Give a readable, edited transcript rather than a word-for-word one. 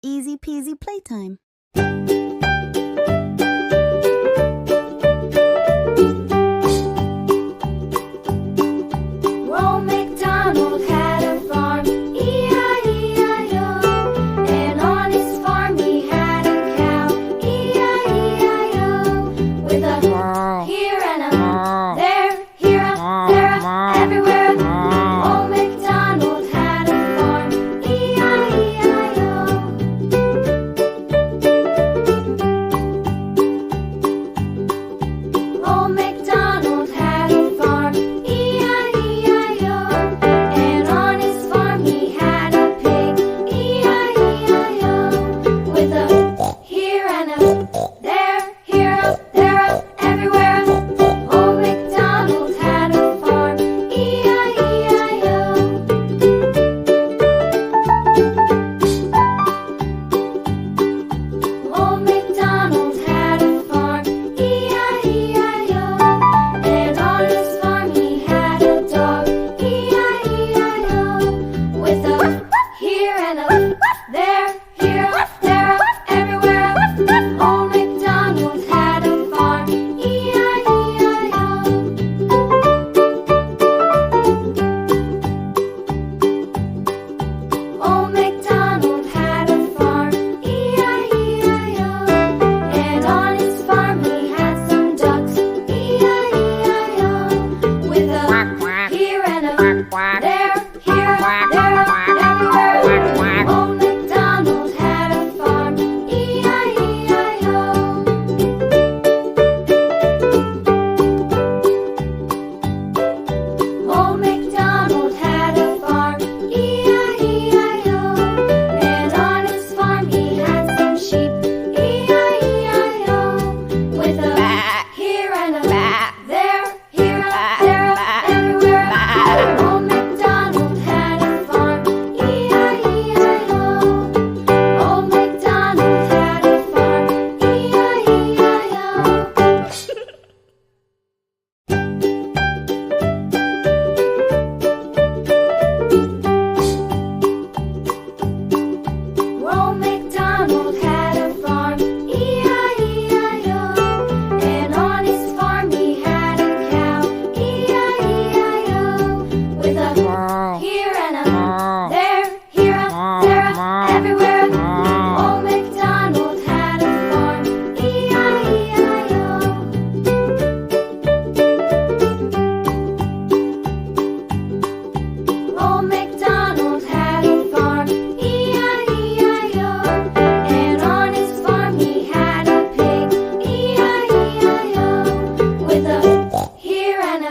easy peasy playtime. Old MacDonald had a farm, E-I-E-I-O. And on his farm he had a cow, E-I-E-I-O. With a here and a there, here a, there a, everywhere. Old MacDonald had a farm, E-I-E-I-O. Old MacDonald had a farm, E-I-E-I-O. And on his farm he had a pig, E-I-E-I-O. With a here and a there, here a, there a, everywhere. Old MacDonald had a farm, E-I-E-I-O. Old MacDonald had a farm, E-I-E-I-O. And on his farm he had a dog, E-I-E-I-O. With a here and a there, here a, there a, everywhere. Old MacDonald had a farm, E-I-E-I-O. Old MacDonald had a farm, E-I-E-I-O. And on his farm he had some ducks, E-I-E-I-O. With a here and a there, here a, there a, everywhere. Old MacDonald had a farm, E-I-E-I-O. Old MacDonald had a farm, E-I-E-I-O. And on his farm he had some sheep, E-I-E-I-O. With a here and a there, here a, there a, everywhere. Old MacDonald had a farm, E-I-E-I-O. Old MacDonald had a farm, E-I-E-I-O. Old MacDonald had a farm, E-I-E-I-O. And on his farm he had a cow, E-I-E-I-O. With a here and a there, here a, there a, everywhere. Old MacDonald had a farm, E-I-E-I-O. Old MacDonald had a farm, E-I-E-I-O. And on his farm he had a pig, E-I-E-I-O. With a here and a